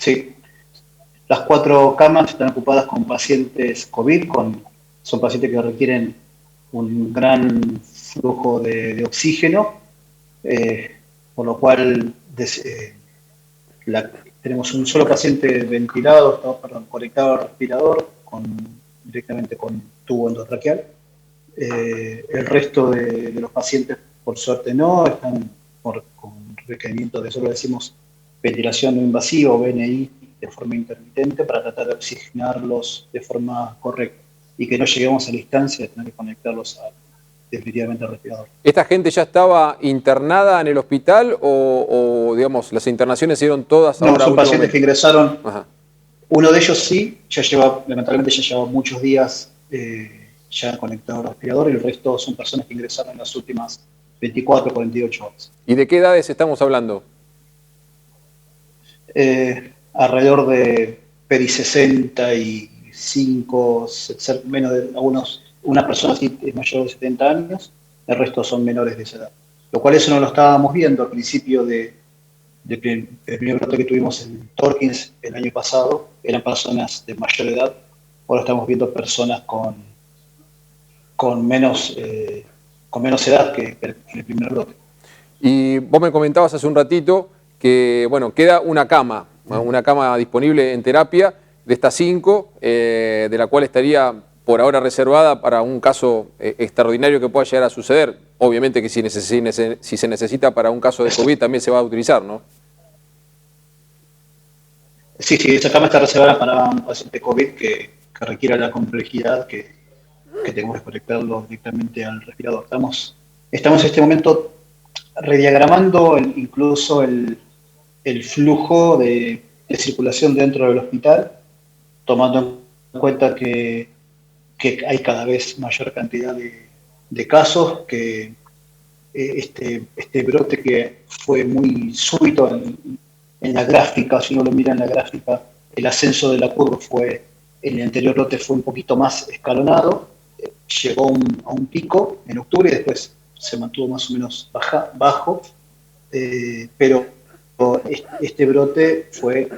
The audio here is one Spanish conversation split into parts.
Sí, las 4 camas están ocupadas con pacientes COVID, son pacientes que requieren un gran flujo de oxígeno, eh, por lo cual la- tenemos un solo paciente ventilado, perdón, conectado al respirador directamente con tubo endotraqueal. El resto de los pacientes, por suerte, no, están con requerimiento de, solo decimos, ventilación no invasiva o VNI de forma intermitente para tratar de oxigenarlos de forma correcta y que no lleguemos a la instancia de tener que conectarlos definitivamente al respirador. ¿Esta gente ya estaba internada en el hospital digamos, las internaciones se dieron todas No, ahora a son último pacientes que momento? ingresaron. Ajá. Uno de ellos sí, lamentablemente ya lleva muchos días ya conectado al respirador, y el resto son personas que ingresaron en las últimas 24 48 horas. ¿Y de qué edades estamos hablando? Alrededor de peri 65, menos de algunos, una persona sí es mayor de 70 años, el resto son menores de esa edad. Lo cual eso no lo estábamos viendo al principio del primer brote que tuvimos en Torkins el año pasado, eran personas de mayor edad, ahora estamos viendo personas con, menos, con menos edad que el primer brote. Y vos me comentabas hace un ratito que, bueno, queda una cama disponible en terapia de estas 5, de la cual estaría por ahora reservada para un caso extraordinario que pueda llegar a suceder. Obviamente que si se necesita para un caso de COVID también se va a utilizar, ¿no? Sí, sí, esa cama está reservada para un paciente COVID que requiera la complejidad que tenemos que conectarlo directamente al respirador. Estamos en este momento rediagramando incluso el flujo de circulación dentro del hospital, tomando en cuenta que hay cada vez mayor cantidad de casos, que este brote que fue muy súbito en la gráfica, si uno lo mira en la gráfica, el ascenso de la curva en el anterior brote fue un poquito más escalonado, llegó a un pico en octubre y después se mantuvo más o menos bajo, pero este brote fue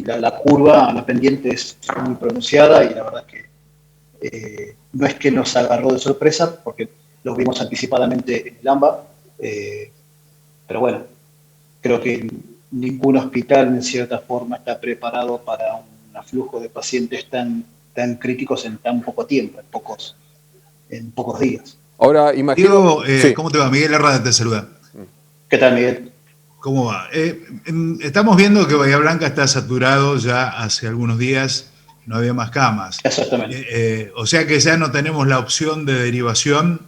la curva, la pendiente es muy pronunciada, y la verdad que no es que nos agarró de sorpresa, porque lo vimos anticipadamente en el AMBA, pero bueno, creo que ningún hospital en cierta forma está preparado para un aflujo de pacientes tan críticos en tan poco tiempo, en pocos días. Ahora imagino... Diego, Sí. ¿cómo te va? Miguel Herrada te saluda. ¿Qué tal, Miguel? ¿Cómo va? Estamos viendo que Bahía Blanca está saturado ya hace algunos días, no había más camas. Exactamente. O sea que ya no tenemos la opción de derivación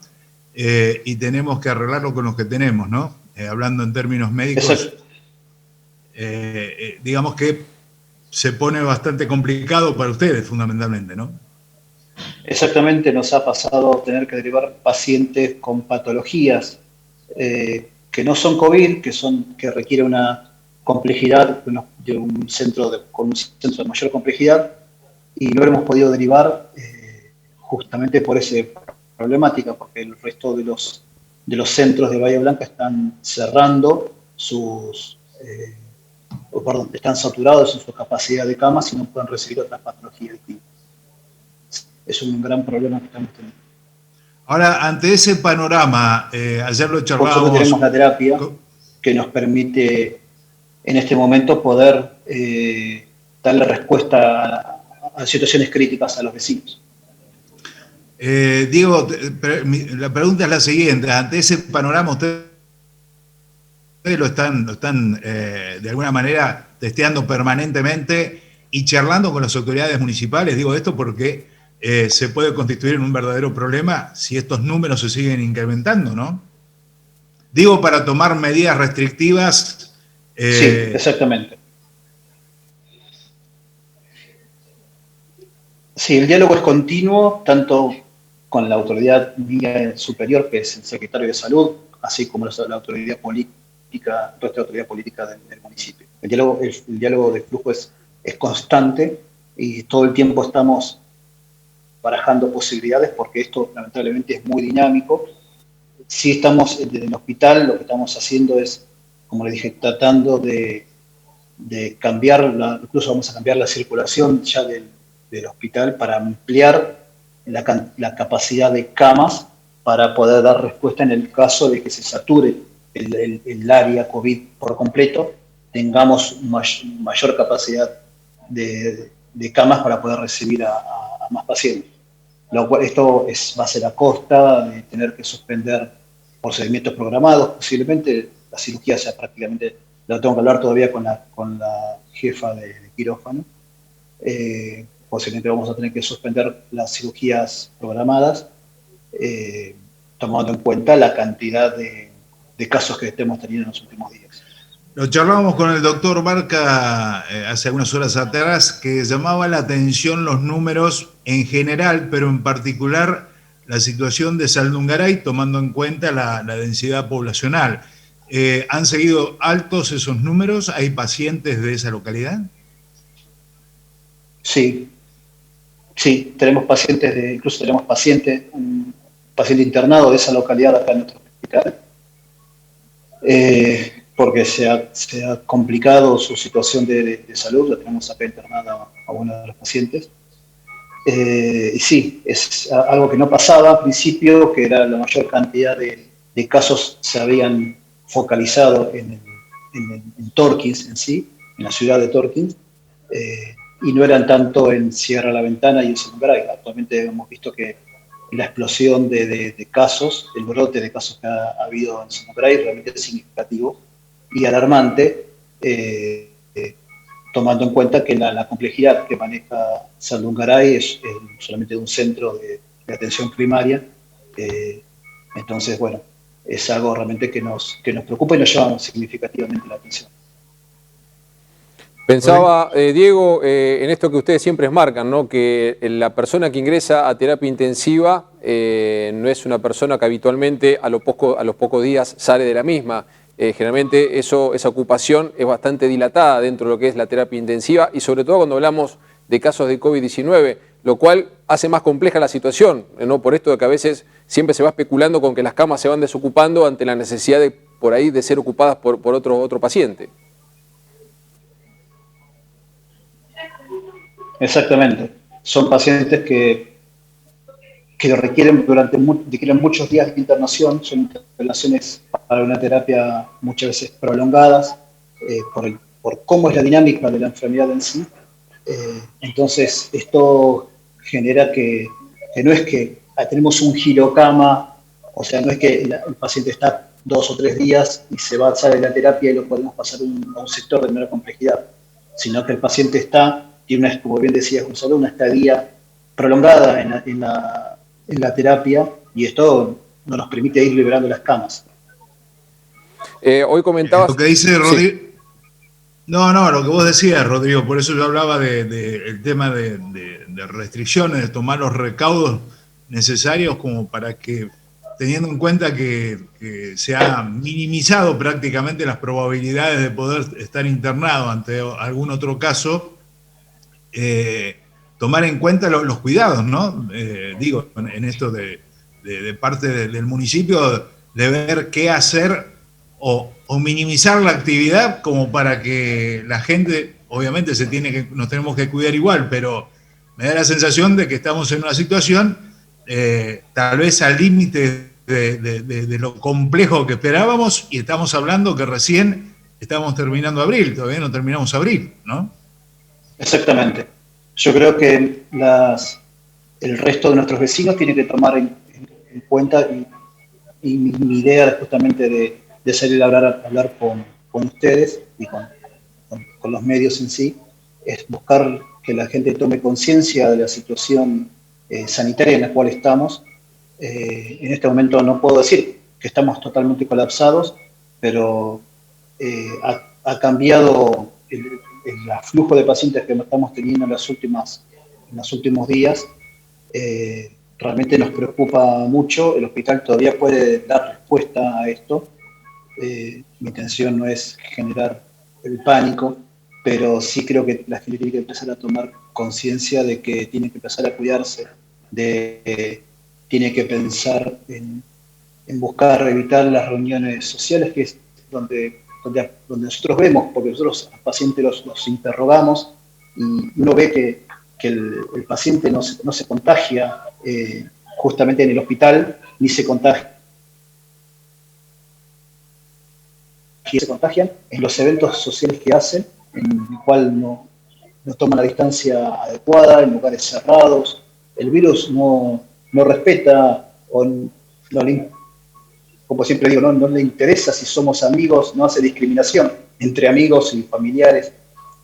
y tenemos que arreglarlo con lo que tenemos, ¿no? Hablando en términos médicos, digamos que se pone bastante complicado para ustedes, fundamentalmente, ¿no? Exactamente, nos ha pasado tener que derivar pacientes con patologías que no son COVID, que requiere una complejidad de un con un centro de mayor complejidad, y no lo hemos podido derivar justamente por esa problemática, porque el resto de los centros de Bahía Blanca están cerrando están saturados en su capacidad de camas y no pueden recibir otras patologías distintas. Es un gran problema que estamos teniendo. Ahora, ante ese panorama, ayer lo Por suerte charlábamos. tenemos la terapia que nos permite en este momento poder darle respuesta a situaciones críticas a los vecinos. Diego, la pregunta es la siguiente. Ante ese panorama, ustedes lo están de alguna manera testeando permanentemente y charlando con las autoridades municipales. Digo esto porque se puede constituir en un verdadero problema si estos números se siguen incrementando, ¿no? Digo, para tomar medidas restrictivas. Sí, exactamente. Sí, el diálogo es continuo, tanto con la autoridad superior, que es el secretario de Salud, así como la autoridad política, nuestra autoridad política del municipio. El diálogo de flujo es constante, y todo el tiempo estamos barajando posibilidades, porque esto lamentablemente es muy dinámico. Si estamos desde el hospital, lo que estamos haciendo es, como le dije, tratando de de cambiar, incluso vamos a cambiar la circulación ya del hospital para ampliar la capacidad de camas para poder dar respuesta en el caso de que se sature el área COVID por completo, tengamos mayor capacidad de camas para poder recibir a más pacientes. Lo cual esto va a ser a costa de tener que suspender procedimientos programados, posiblemente la cirugía sea prácticamente, lo tengo que hablar todavía con la jefa de quirófano, posiblemente vamos a tener que suspender las cirugías programadas, tomando en cuenta la cantidad de casos que estemos teniendo en los últimos días. Lo charlábamos con el doctor Barca hace algunas horas atrás, que llamaba la atención los números en general, pero en particular la situación de Saldungaray, tomando en cuenta la densidad poblacional. ¿Han seguido altos esos números? ¿Hay pacientes de esa localidad? Sí, tenemos pacientes, incluso tenemos un paciente internado de esa localidad acá en nuestro hospital, porque se ha complicado su situación de salud, la tenemos acá internada a uno de los pacientes. Y sí, es algo que no pasaba al principio, que era la mayor cantidad de casos se habían focalizado en Torkins en sí, en la ciudad de Torkins, y no eran tanto en Sierra La Ventana y en Saldungaray. Actualmente hemos visto que la explosión de casos, el brote de casos que ha habido en Saldungaray realmente es significativo y alarmante, tomando en cuenta que la complejidad que maneja Saldungaray es solamente de un centro de atención primaria. Entonces, bueno, es algo realmente que nos preocupa y nos llama significativamente la atención. Pensaba, Diego, en esto que ustedes siempre marcan, ¿no? Que la persona que ingresa a terapia intensiva no es una persona que habitualmente a los pocos días sale de la misma. Generalmente esa ocupación es bastante dilatada dentro de lo que es la terapia intensiva y sobre todo cuando hablamos de casos de COVID-19, lo cual hace más compleja la situación, ¿no? Por esto de que a veces siempre se va especulando con que las camas se van desocupando ante la necesidad por ahí de ser ocupadas por otro paciente. Exactamente. Son pacientes que requieren muchos días de internación, son internaciones para una terapia muchas veces prolongadas, por cómo es la dinámica de la enfermedad en sí. Entonces, esto genera que no es que tenemos un girocama, o sea, no es que el paciente está 2 o 3 días y sale de la terapia y lo podemos pasar a un sector de menor complejidad, sino que el paciente tiene, como bien decías Gonzalo, una estadía prolongada en la terapia, y esto no nos permite ir liberando las camas. Hoy comentabas... Lo que dice Rodrigo... Sí. No, lo que vos decías, Rodrigo, por eso yo hablaba el tema de restricciones, de tomar los recaudos necesarios como para que, teniendo en cuenta que se ha minimizado prácticamente las probabilidades de poder estar internado ante algún otro caso, tomar en cuenta los cuidados, ¿no? Digo, en esto de parte del municipio, de ver qué hacer o minimizar la actividad como para que la gente, obviamente nos tenemos que cuidar igual, pero me da la sensación de que estamos en una situación tal vez al límite de lo complejo que esperábamos, y estamos hablando que recién estamos terminando abril, todavía no terminamos abril, ¿no? Exactamente. Yo creo que el resto de nuestros vecinos tiene que tomar en cuenta, y mi idea es justamente de salir a hablar con ustedes y con los medios en sí, es buscar que la gente tome conciencia de la situación sanitaria en la cual estamos. En este momento no puedo decir que estamos totalmente colapsados, pero ha cambiado el flujo de pacientes que estamos teniendo en los últimos días. Realmente nos preocupa mucho. El hospital todavía puede dar respuesta a esto. Mi intención no es generar el pánico, pero sí creo que la gente tiene que empezar a tomar conciencia de que tiene que empezar a cuidarse, tiene que pensar en buscar evitar las reuniones sociales, que es donde donde nosotros vemos, porque nosotros a los pacientes los interrogamos y uno ve que el paciente no se contagia justamente en el hospital, ni se contagia, se contagian en los eventos sociales que hacen, en el cual no toman la distancia adecuada, en lugares cerrados. El virus no respeta o no le, como siempre digo, no le interesa si somos amigos, no hace discriminación entre amigos y familiares.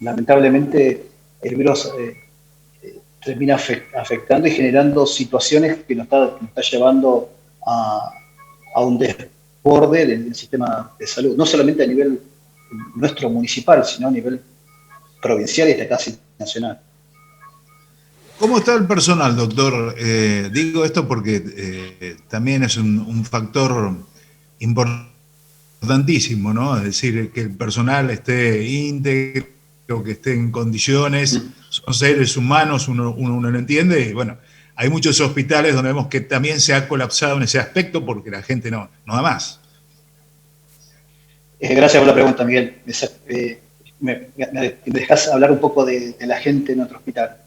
Lamentablemente el virus termina afectando y generando situaciones que nos está llevando a un desborde del sistema de salud, no solamente a nivel nuestro municipal, sino a nivel provincial y hasta casi nacional. ¿Cómo está el personal, doctor? Digo esto porque también es un factor importantísimo, ¿no? Es decir, que el personal esté íntegro, que esté en condiciones, son seres humanos, uno lo entiende, y bueno, hay muchos hospitales donde vemos que también se ha colapsado en ese aspecto porque la gente no da más. Gracias por la pregunta, Miguel. Me dejas hablar un poco de la gente en nuestro hospital.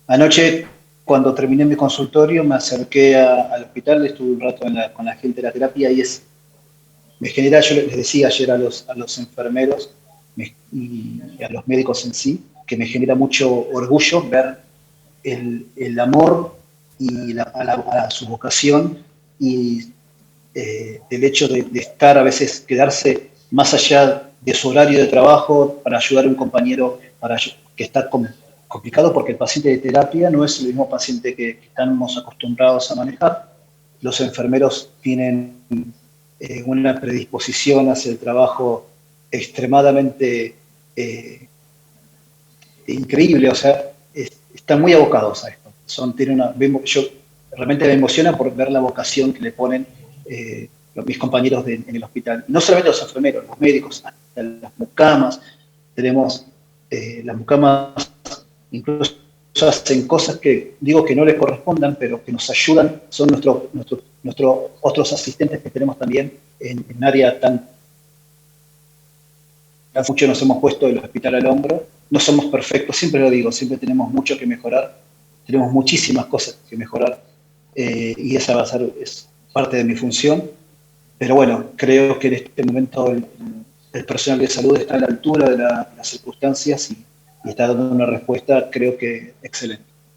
Anoche, cuando terminé mi consultorio, me acerqué al hospital, estuve un rato con la gente de la terapia y me genera, yo les decía ayer a los enfermeros y a los médicos en sí, que me genera mucho orgullo ver el amor y a su vocación y el hecho de estar a veces, quedarse más allá de su horario de trabajo para ayudar a un compañero que está complicado, porque el paciente de terapia no es el mismo paciente que estamos acostumbrados a manejar. Los enfermeros tienen una predisposición hacia el trabajo extremadamente increíble, o sea, están muy abocados a esto. Yo realmente me emociona por ver la vocación que le ponen mis compañeros en el hospital. No solamente los enfermeros, los médicos, hasta las mucamas. Tenemos las mucamas, incluso hacen cosas que digo que no les correspondan, pero que nos ayudan, son nuestros otros asistentes que tenemos también en área tan mucho nos hemos puesto el hospital al hombro. No somos perfectos, siempre lo digo, siempre tenemos mucho que mejorar, tenemos muchísimas cosas que mejorar y esa es parte de mi función. Pero bueno, creo que en este momento el personal de salud está a la altura de las circunstancias y está dando una respuesta, creo que excelente.